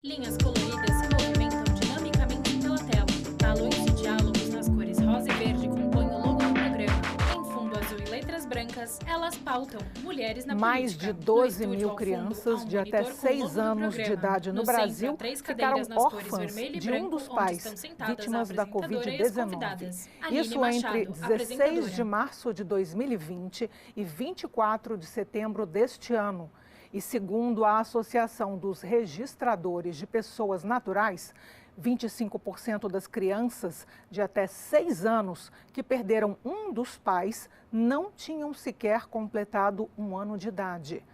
Linhas coloridas se movimentam dinamicamente pela tela. Balões de diálogos nas cores rosa e verde compõem o logo do programa. Em fundo azul e letras brancas, elas pautam Mulheres na Mais Política. de 12 No estúdio, mil ao fundo, há crianças um de até monitor com o 6 logo do anos de programa. idade no centro, há Brasil 3 ficaram cadeiras nas cores órfãs vermelho e de um branco, dos onde pais estão sentadas vítimas a da apresentadora e as Covid-19. convidadas. Aline Isso Machado, entre 16 apresentadora. de março de 2020 e 24 de setembro deste ano. E segundo a Associação dos Registradores de Pessoas Naturais, 25% das crianças de até 6 anos que perderam um dos pais não tinham sequer completado um ano de idade.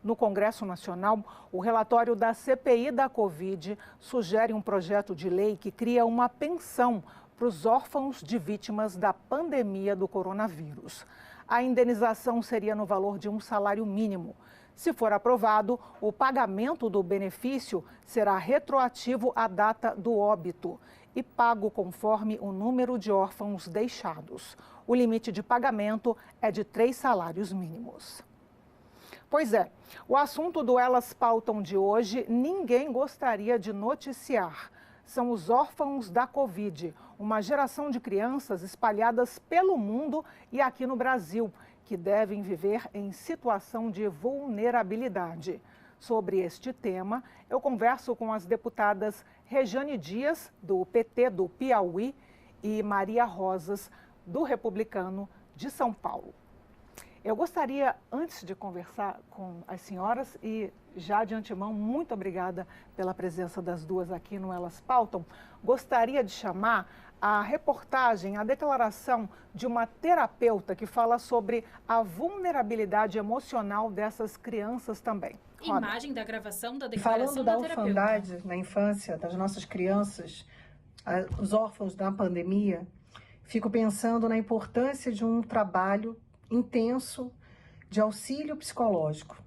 No Congresso Nacional, o relatório da CPI da Covid sugere um projeto de lei que cria uma pensão para os órfãos de vítimas da pandemia do coronavírus. A indenização seria no valor de um salário mínimo. Se for aprovado, o pagamento do benefício será retroativo à data do óbito e pago conforme o número de órfãos deixados. O limite de pagamento é de 3 salários mínimos. Pois é, o assunto do Elas Pautam de hoje ninguém gostaria de noticiar. São os órfãos da Covid, uma geração de crianças espalhadas pelo mundo e aqui no Brasil, que devem viver em situação de vulnerabilidade. Sobre este tema, eu converso com as deputadas Rejane Dias, do PT do Piauí, e Maria Rosas, do Republicano de São Paulo. Eu gostaria, antes de conversar com as senhoras, e já de antemão, muito obrigada pela presença das duas aqui no Elas Pautam, gostaria de chamar a reportagem, a declaração de uma terapeuta que fala sobre a vulnerabilidade emocional dessas crianças também. Roda. Imagem da gravação da declaração Falando da terapeuta. orfandade na infância das nossas crianças, os órfãos da pandemia, fico pensando na importância de um trabalho intenso de auxílio psicológico,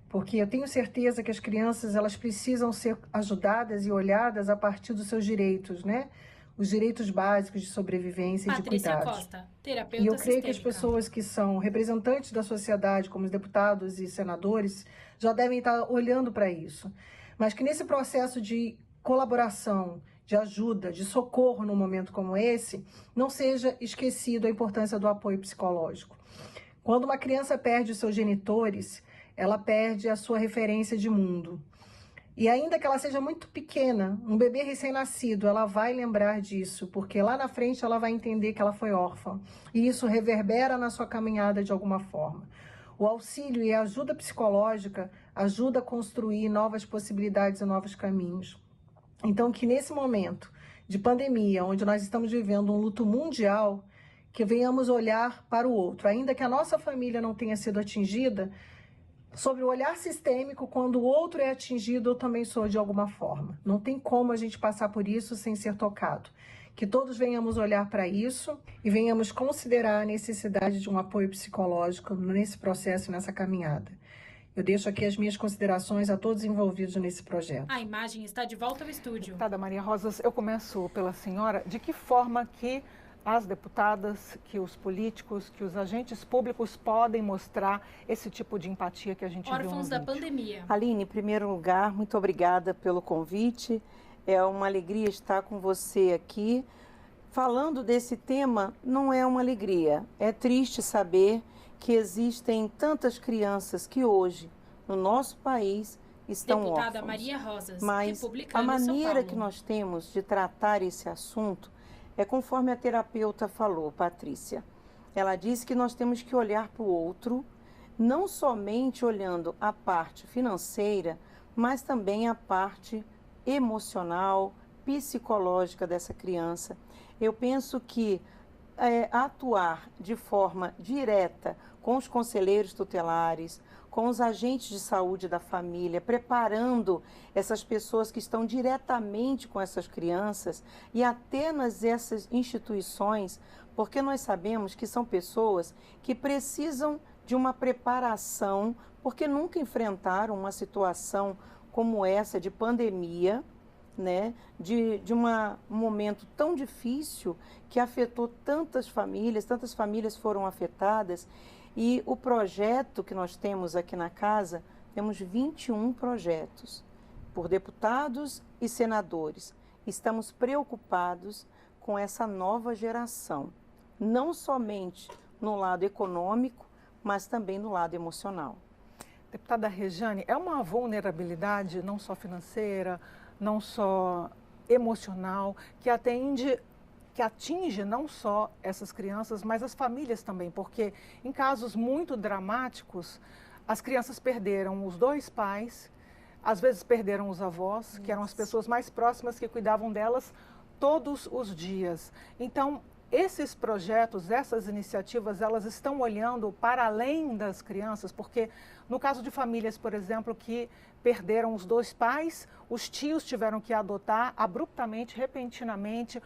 porque eu tenho certeza que as crianças elas precisam ser ajudadas e olhadas a partir dos seus direitos, né? Os direitos básicos de sobrevivência e de cuidados. Costa, terapeuta e eu creio sistêmica. que as pessoas que são representantes da sociedade, como os deputados e senadores, já devem estar olhando para isso. Mas que nesse processo de colaboração, de ajuda, de socorro num momento como esse, não seja esquecido a importância do apoio psicológico. Quando uma criança perde os seus genitores, ela perde a sua referência de mundo. E ainda que ela seja muito pequena, um bebê recém-nascido, ela vai lembrar disso, porque lá na frente ela vai entender que ela foi órfã. E isso reverbera na sua caminhada de alguma forma. O auxílio e a ajuda psicológica ajuda a construir novas possibilidades e novos caminhos. Então, que nesse momento de pandemia, onde nós estamos vivendo um luto mundial, que venhamos olhar para o outro. Ainda que a nossa família não tenha sido atingida, sobre o olhar sistêmico, quando o outro é atingido, eu também sou de alguma forma. Não tem como a gente passar por isso sem ser tocado. Que todos venhamos olhar para isso e venhamos considerar a necessidade de um apoio psicológico nesse processo, nessa caminhada. Eu deixo aqui as minhas considerações a todos envolvidos nesse projeto. A imagem está de volta ao estúdio. Deputada Maria Rosas, eu começo pela senhora. De que forma que as deputadas, que os políticos, que os agentes públicos podem mostrar esse tipo de empatia que a gente viu no vídeo? Órfãos da pandemia. Aline, em primeiro lugar, muito obrigada pelo convite. É uma alegria estar com você aqui. Falando desse tema, não é uma alegria. É triste saber que existem tantas crianças que hoje, no nosso país, estão Deputada órfãos. Maria Rosas, Mas a maneira que nós temos de tratar esse assunto é conforme a terapeuta falou, Patrícia. Ela disse que nós temos que olhar para o outro, não somente olhando a parte financeira, mas também a parte emocional, psicológica dessa criança. Eu penso que atuar de forma direta com os conselheiros tutelares, com os agentes de saúde da família, preparando essas pessoas que estão diretamente com essas crianças e até nessas instituições, porque nós sabemos que são pessoas que precisam de uma preparação, porque nunca enfrentaram uma situação como essa de pandemia, né, de um momento tão difícil que afetou tantas famílias foram afetadas. E o projeto que nós temos aqui na casa, temos 21 projetos. por deputados e senadores, estamos preocupados com essa nova geração, não somente no lado econômico, mas também no lado emocional. Deputada Rejane, é uma vulnerabilidade não só financeira, não só emocional, que atinge não só essas crianças, mas as famílias também, porque em casos muito dramáticos, as crianças perderam os dois pais, às vezes perderam os avós, que eram as pessoas mais próximas que cuidavam delas todos os dias. Então, esses projetos, essas iniciativas, elas estão olhando para além das crianças, porque no caso de famílias, por exemplo, que perderam os dois pais, os tios tiveram que adotar abruptamente, repentinamente,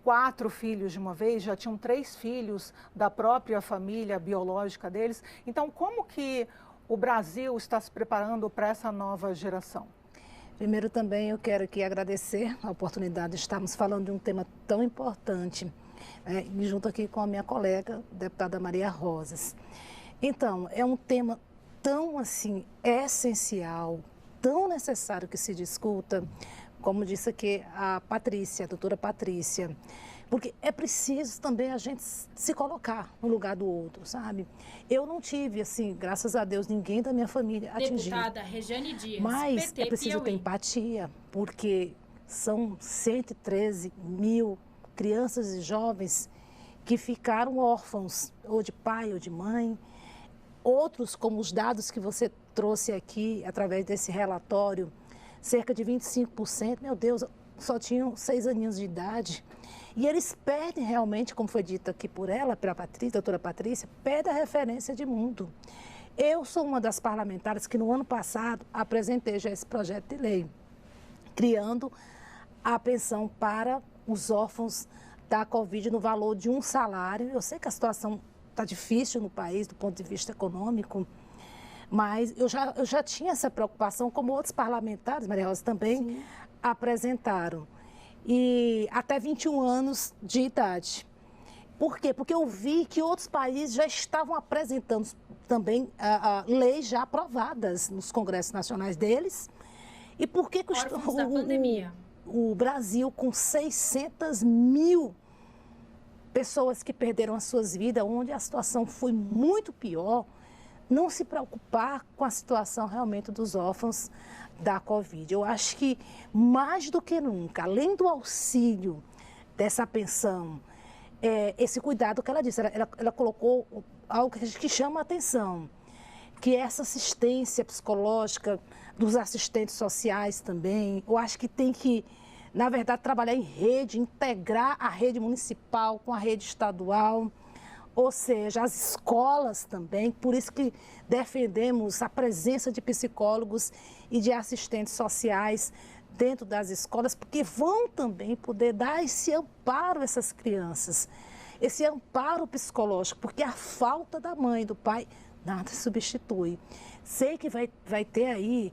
4 filhos de uma vez, já tinham 3 filhos da própria família biológica deles. Então, como que o Brasil está se preparando para essa nova geração? Primeiro também eu quero aqui agradecer a oportunidade de estarmos falando de um tema tão importante, junto aqui com a minha colega, deputada Maria Rosas. Então, é um tema tão assim essencial, tão necessário que se discuta, como disse aqui a Patrícia, a doutora Patrícia, porque é preciso também a gente se colocar no lugar do outro, sabe? Eu não tive, assim, graças a Deus, ninguém da minha família atingido. Deputada Rejane Dias, Mas PT, é preciso ter Piauí. empatia, porque são 113 mil crianças e jovens que ficaram órfãos, ou de pai ou de mãe. Outros, como os dados que você trouxe aqui, através desse relatório, cerca de 25%, meu Deus, só tinham 6 aninhos de idade. E eles perdem realmente, como foi dito aqui por ela, pela Patrícia, doutora Patrícia, perdem a referência de mundo. Eu sou uma das parlamentares que no ano passado apresentei já esse projeto de lei, criando a pensão para os órfãos da Covid no valor de um salário. Eu sei que a situação está difícil no país do ponto de vista econômico, mas eu já tinha essa preocupação, como outros parlamentares, Maria Rosa, também apresentaram. E até 21 anos de idade. Por quê? Porque eu vi que outros países já estavam apresentando também leis já aprovadas nos congressos nacionais deles. E por que Órfãos da pandemia. O Brasil, com 600 mil pessoas que perderam as suas vidas, onde a situação foi muito pior, não se preocupar com a situação realmente dos órfãos da Covid. Eu acho que, mais do que nunca, além do auxílio dessa pensão, esse cuidado que ela disse, ela colocou algo que chama a atenção, que é essa assistência psicológica dos assistentes sociais também. Eu acho que tem que, na verdade, trabalhar em rede, integrar a rede municipal com a rede estadual, ou seja, as escolas também. Por isso que defendemos a presença de psicólogos e de assistentes sociais dentro das escolas, porque vão também poder dar esse amparo a essas crianças, esse amparo psicológico, porque a falta da mãe e do pai nada substitui. Sei que vai ter aí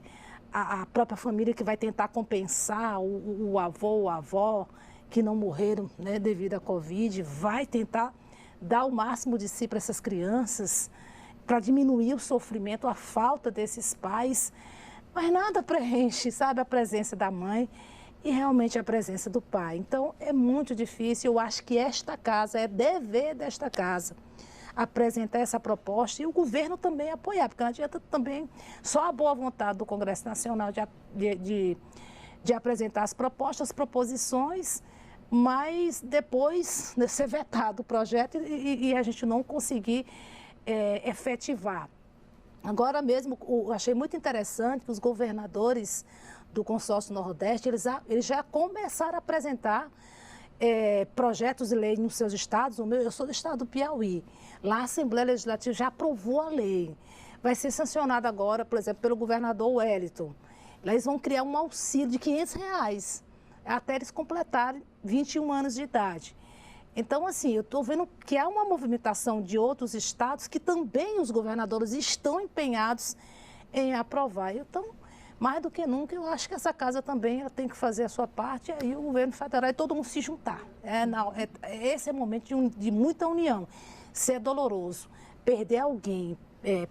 a própria família que vai tentar compensar o avô ou a avó que não morreram, né, devido à Covid, vai tentar dar o máximo de si para essas crianças, para diminuir o sofrimento, a falta desses pais, mas nada preenche, sabe, a presença da mãe e realmente a presença do pai. Então, é muito difícil. Eu acho que esta casa, é dever desta casa, apresentar essa proposta e o governo também apoiar, porque não adianta também só a boa vontade do Congresso Nacional de apresentar as propostas, as proposições, mas depois ser vetado o projeto e a gente não conseguir efetivar. Agora mesmo, eu achei muito interessante que os governadores do Consórcio Nordeste, eles já começaram a apresentar projetos de lei nos seus estados. Eu sou do estado do Piauí. Lá a Assembleia Legislativa já aprovou a lei. Vai ser sancionada agora, por exemplo, pelo governador Wellington. Lá eles vão criar um auxílio de R$500 até eles completarem 21 anos de idade. Então, assim, eu estou vendo que há uma movimentação de outros estados que também os governadores estão empenhados em aprovar. Então, mais do que nunca, eu acho que essa casa também ela tem que fazer a sua parte, e aí o governo federal e todo mundo se juntar. Esse é o momento de muita união. Se é doloroso perder alguém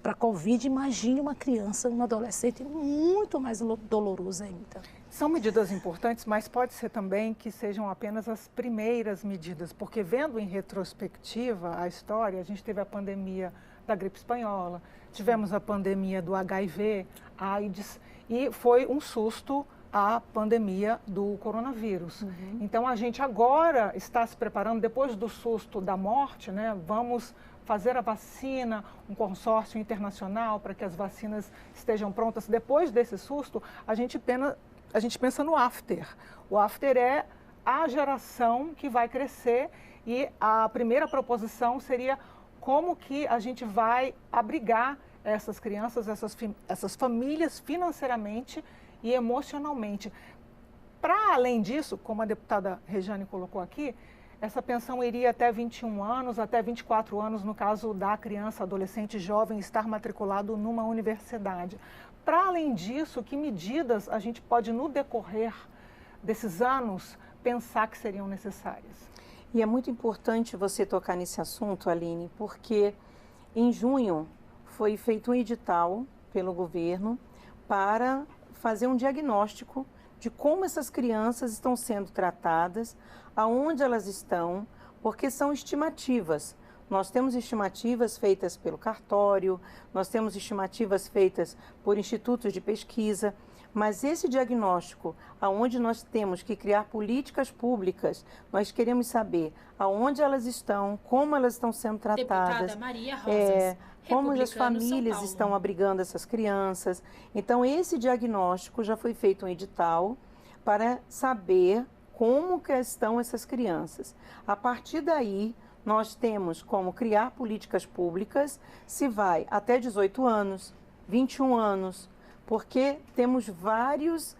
para a Covid, imagine uma criança, um adolescente, muito mais doloroso ainda. São medidas importantes, mas pode ser também que sejam apenas as primeiras medidas, porque vendo em retrospectiva a história, a gente teve a pandemia da gripe espanhola, tivemos a pandemia do HIV, AIDS, e foi um susto a pandemia do coronavírus. Então, a gente agora está se preparando, depois do susto da morte, né, vamos fazer a vacina, um consórcio internacional para que as vacinas estejam prontas. Depois desse susto, a gente pensa no after. O after é a geração que vai crescer e a primeira proposição seria como que a gente vai abrigar essas crianças, essas famílias financeiramente e emocionalmente. Para além disso, como a deputada Rejane colocou aqui, essa pensão iria até 21 anos, até 24 anos, no caso da criança, adolescente, jovem, estar matriculado numa universidade. Para além disso, que medidas a gente pode, no decorrer desses anos, pensar que seriam necessárias? E é muito importante você tocar nesse assunto, Aline, porque em junho foi feito um edital pelo governo para fazer um diagnóstico de como essas crianças estão sendo tratadas, aonde elas estão, porque são estimativas. Nós temos estimativas feitas pelo cartório, nós temos estimativas feitas por institutos de pesquisa, mas esse diagnóstico, aonde nós temos que criar políticas públicas, nós queremos saber aonde elas estão, como elas estão sendo tratadas. Deputada Maria Rosas, como as famílias estão abrigando essas crianças. Então, esse diagnóstico já foi feito um edital para saber como que estão essas crianças. A partir daí, nós temos como criar políticas públicas, se vai até 18 anos, 21 anos, porque temos várias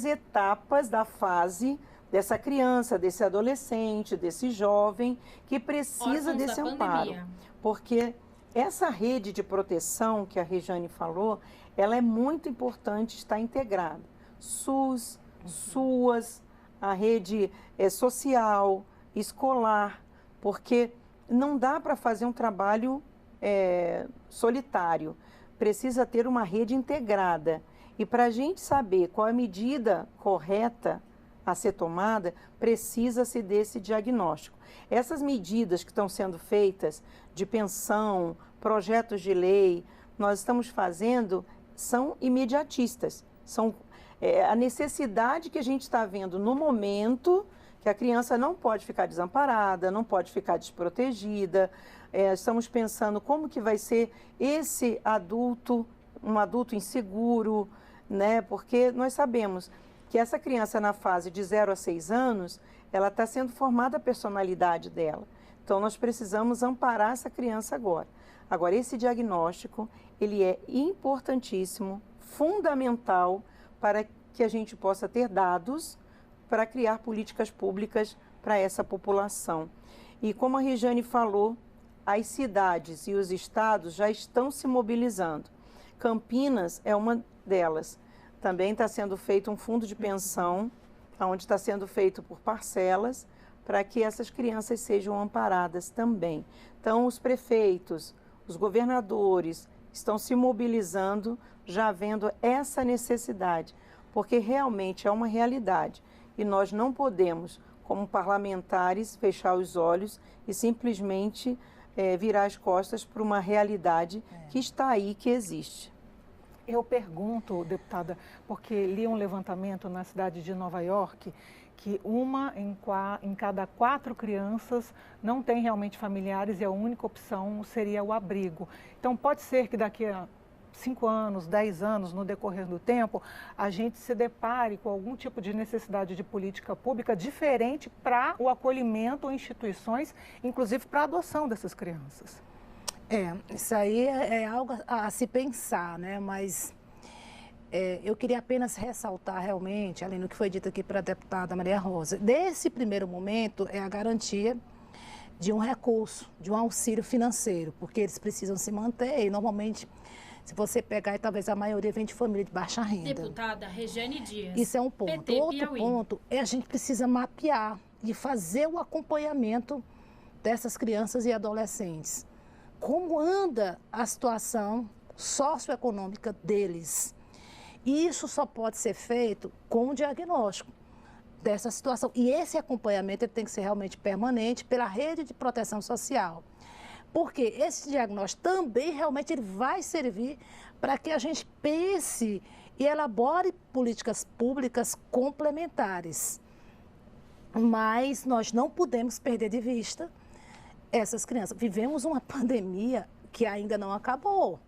etapas da fase dessa criança, desse adolescente, desse jovem, que precisa desse amparo. Porque essa rede de proteção que a Rejane falou, ela é muito importante estar integrada. SUS, SUAS, a rede social, escolar, porque não dá para fazer um trabalho solitário. Precisa ter uma rede integrada. E para a gente saber qual é a medida correta a ser tomada, precisa-se desse diagnóstico. Essas medidas que estão sendo feitas de pensão, projetos de lei, nós estamos fazendo, são imediatistas. São a necessidade que a gente está vendo no momento, que a criança não pode ficar desamparada, não pode ficar desprotegida. Estamos pensando como que vai ser esse adulto, um adulto inseguro, né? Porque nós sabemos que essa criança na fase de 0 a 6 anos, ela está sendo formada a personalidade dela. Então, nós precisamos amparar essa criança agora. Agora, esse diagnóstico, ele é importantíssimo, fundamental para que a gente possa ter dados para criar políticas públicas para essa população. E como a Rejane falou, as cidades e os estados já estão se mobilizando. Campinas é uma delas. Também está sendo feito um fundo de pensão, onde está sendo feito por parcelas, para que essas crianças sejam amparadas também. Então, os prefeitos, os governadores estão se mobilizando, já vendo essa necessidade, porque realmente é uma realidade. E nós não podemos, como parlamentares, fechar os olhos e simplesmente virar as costas para uma realidade que está aí, que existe. Eu pergunto, deputada, porque li um levantamento na cidade de Nova York que uma em cada 4 crianças não tem realmente familiares e a única opção seria o abrigo. Então, pode ser que daqui a 5 anos, 10 anos, no decorrer do tempo, a gente se depare com algum tipo de necessidade de política pública diferente para o acolhimento ou instituições, inclusive para a adoção dessas crianças. Isso aí é algo a se pensar, né? Mas eu queria apenas ressaltar realmente, além do que foi dito aqui para a deputada Maria Rosa, desse primeiro momento é a garantia de um recurso, de um auxílio financeiro, porque eles precisam se manter e normalmente, se você pegar, talvez a maioria vem de família de baixa renda. Deputada Rejane Dias. Isso é um ponto. PT, Outro Piauí. ponto é a gente precisa mapear e fazer o acompanhamento dessas crianças e adolescentes. Como anda a situação socioeconômica deles? Isso só pode ser feito com o diagnóstico dessa situação. E esse acompanhamento ele tem que ser realmente permanente pela rede de proteção social. Porque esse diagnóstico também realmente ele vai servir para que a gente pense e elabore políticas públicas complementares. Mas nós não podemos perder de vista essas crianças. Vivemos uma pandemia que ainda não acabou.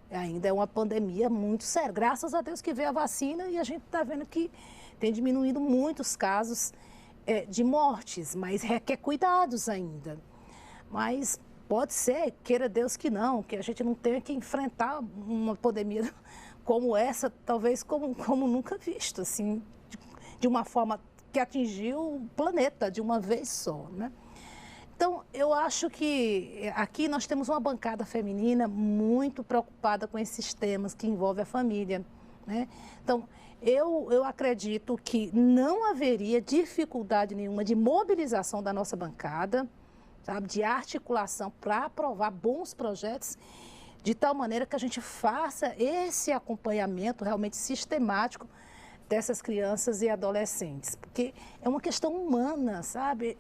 Ainda é uma pandemia muito séria. Graças a Deus que veio a vacina e a gente está vendo que tem diminuído muitos casos de mortes, mas requer cuidados ainda. Mas pode ser, queira Deus que a gente não tenha que enfrentar uma pandemia como essa, talvez como nunca visto, assim, de uma forma que atingiu o planeta de uma vez só, né? Então, eu acho que aqui nós temos uma bancada feminina muito preocupada com esses temas que envolvem a família, né? Então, eu acredito que não haveria dificuldade nenhuma de mobilização da nossa bancada, sabe, de articulação para aprovar bons projetos, de tal maneira que a gente faça esse acompanhamento realmente sistemático dessas crianças e adolescentes, porque é uma questão humana, sabe?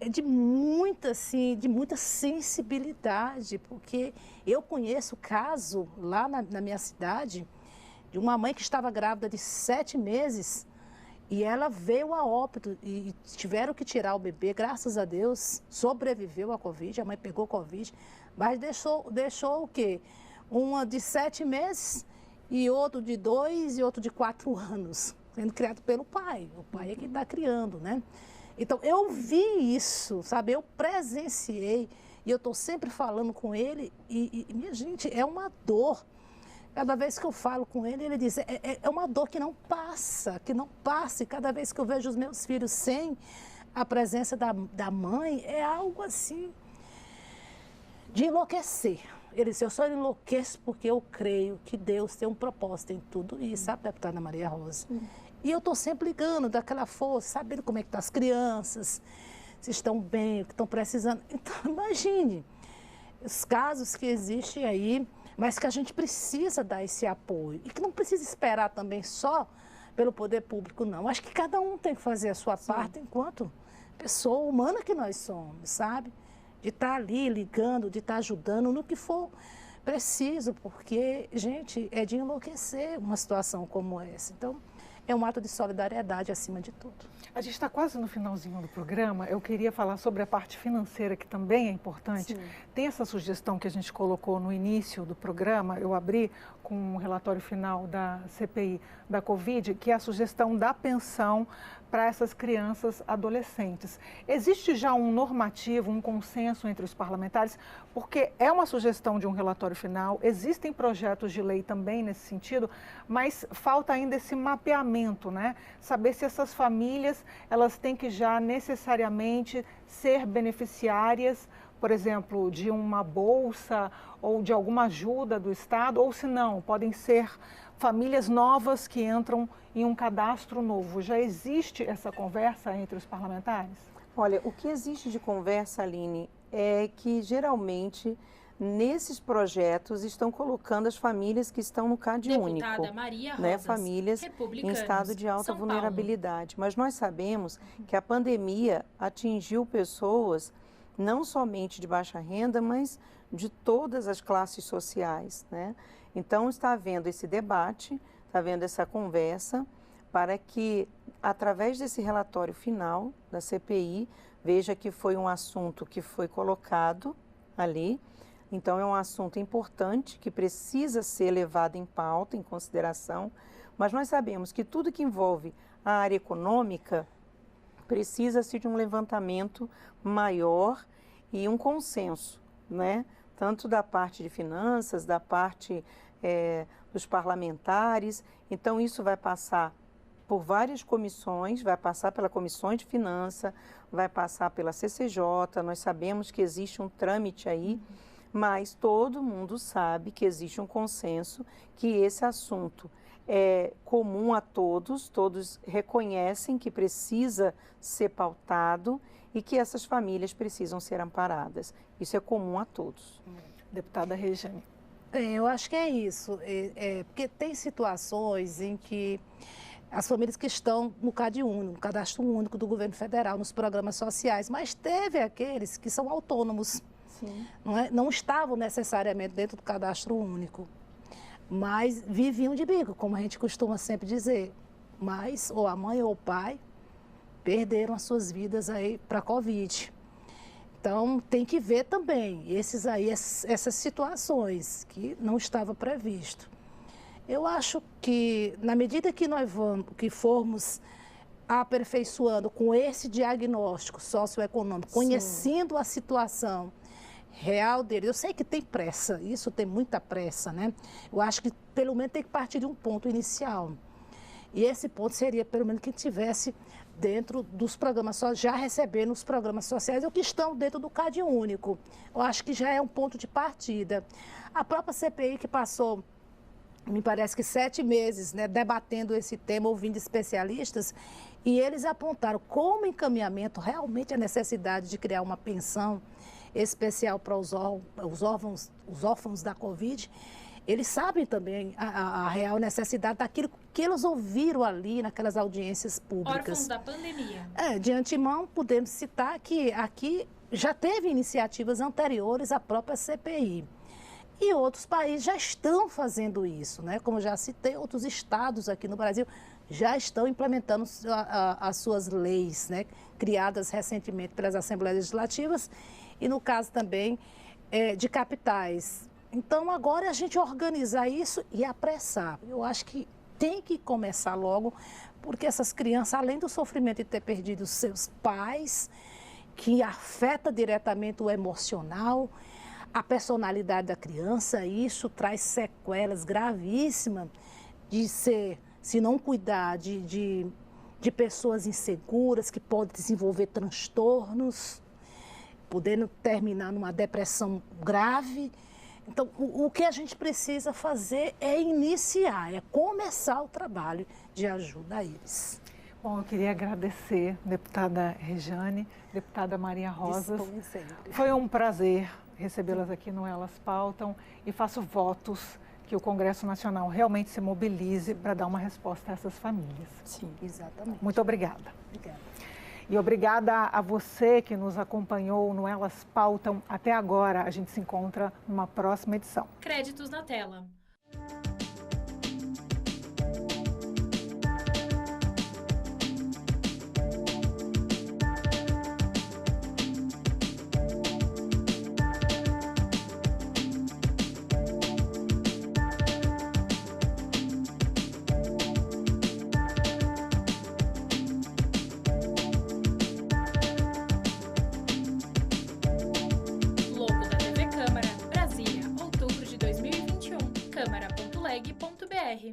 É de muita, assim, de muita sensibilidade, porque eu conheço caso lá na minha cidade de uma mãe que estava grávida de 7 meses e ela veio a óbito e tiveram que tirar o bebê, graças a Deus, sobreviveu à Covid, a mãe pegou Covid, mas deixou o quê? Uma de 7 meses e outro de 2 e outro de 4 anos, sendo criado pelo pai. O pai é que está criando, né? Então, eu vi isso, sabe? Eu presenciei e eu estou sempre falando com ele e, minha gente, é uma dor. Cada vez que eu falo com ele, ele diz, é uma dor que não passa, que não passa. E cada vez que eu vejo os meus filhos sem a presença da mãe, é algo assim de enlouquecer. Ele disse, eu só enlouqueço porque eu creio que Deus tem um propósito em tudo isso, sabe, deputada Maria Rosa? E eu estou sempre ligando daquela força, sabendo como é que estão as crianças, se estão bem, o que estão precisando. Então, imagine os casos que existem aí, mas que a gente precisa dar esse apoio. E que não precisa esperar também só pelo poder público, não. Acho que cada um tem que fazer a sua parte enquanto pessoa humana que nós somos, sabe? De estar ali ligando, de estar ajudando no que for preciso, porque, gente, é de enlouquecer uma situação como essa. Então, é um ato de solidariedade acima de tudo. A gente está quase no finalzinho do programa. Eu queria falar sobre a parte financeira, que também é importante. Sim. Tem essa sugestão que a gente colocou no início do programa, eu abri com o relatório final da CPI da Covid, que é a sugestão da pensão para essas crianças adolescentes. Existe já um normativo, um consenso entre os parlamentares, porque é uma sugestão de um relatório final, existem projetos de lei também nesse sentido, mas falta ainda esse mapeamento, né? Saber se essas famílias, elas têm que já necessariamente ser beneficiárias, por exemplo, de uma bolsa ou de alguma ajuda do Estado, ou se não, podem ser famílias novas que entram em um cadastro novo. Já existe essa conversa entre os parlamentares? Olha, o que existe de conversa, Aline, é que geralmente nesses projetos estão colocando as famílias que estão no CAD único. Deputada Maria Rosas, né, famílias em estado de alta São vulnerabilidade. Mas nós sabemos que a pandemia atingiu pessoas não somente de baixa renda, mas de todas as classes sociais, né? Então, está havendo esse debate, está havendo essa conversa, para que, através desse relatório final da CPI, veja que foi um assunto que foi colocado ali. Então, é um assunto importante, que precisa ser levado em pauta, em consideração, mas nós sabemos que tudo que envolve a área econômica precisa-se de um levantamento maior e um consenso, né? Tanto da parte de finanças, da parte dos parlamentares. Então, isso vai passar por várias comissões, vai passar pela Comissão de Finanças, vai passar pela CCJ, nós sabemos que existe um trâmite aí, mas todo mundo sabe que existe um consenso, que esse assunto é comum a todos, todos reconhecem que precisa ser pautado e que essas famílias precisam ser amparadas. Isso é comum a todos. Deputada Regiane. Eu acho que é isso, porque tem situações em que as famílias que estão no CAD único, no Cadastro Único do Governo Federal, nos programas sociais, mas teve aqueles que são autônomos, Sim. não estavam necessariamente dentro do Cadastro Único, mas viviam de bico, como a gente costuma sempre dizer, mas ou a mãe ou o pai perderam as suas vidas aí para a Covid. Então, tem que ver também essas situações que não estava previsto. Eu acho que, na medida que formos aperfeiçoando com esse diagnóstico socioeconômico, conhecendo a situação real dele, eu sei que tem pressa, isso tem muita pressa, né? Eu acho que, pelo menos, tem que partir de um ponto inicial. E esse ponto seria, pelo menos, que tivesse dentro dos programas, já recebendo os programas sociais, ou que estão dentro do CAD único. Eu acho que já é um ponto de partida. A própria CPI que passou, me parece que 7 meses, né, debatendo esse tema, ouvindo especialistas, e eles apontaram como encaminhamento realmente a necessidade de criar uma pensão especial para os órfãos da Covid. Eles sabem também a real necessidade daquilo que eles ouviram ali naquelas audiências públicas. Órfãos da pandemia. De antemão, podemos citar que aqui já teve iniciativas anteriores à própria CPI. E outros países já estão fazendo isso, né? Como já citei, outros estados aqui no Brasil já estão implementando as suas leis, né? Criadas recentemente pelas Assembleias Legislativas e, no caso também, de capitais. Então, agora é a gente organizar isso e apressar. Eu acho que tem que começar logo, porque essas crianças, além do sofrimento de ter perdido os seus pais, que afeta diretamente o emocional, a personalidade da criança, isso traz sequelas gravíssimas de ser, se não cuidar, de pessoas inseguras que podem desenvolver transtornos, podendo terminar numa depressão grave. Então, o que a gente precisa fazer é iniciar, é começar o trabalho de ajuda a eles. Bom, eu queria agradecer, deputada Rejane, deputada Maria Rosas. Foi um prazer recebê-las aqui no Elas Pautam e faço votos que o Congresso Nacional realmente se mobilize para dar uma resposta a essas famílias. Sim, exatamente. Muito obrigada. Obrigada. E obrigada a você que nos acompanhou no Elas Pautam até agora. A gente se encontra numa próxima edição. Créditos na tela. Câmara.leg.br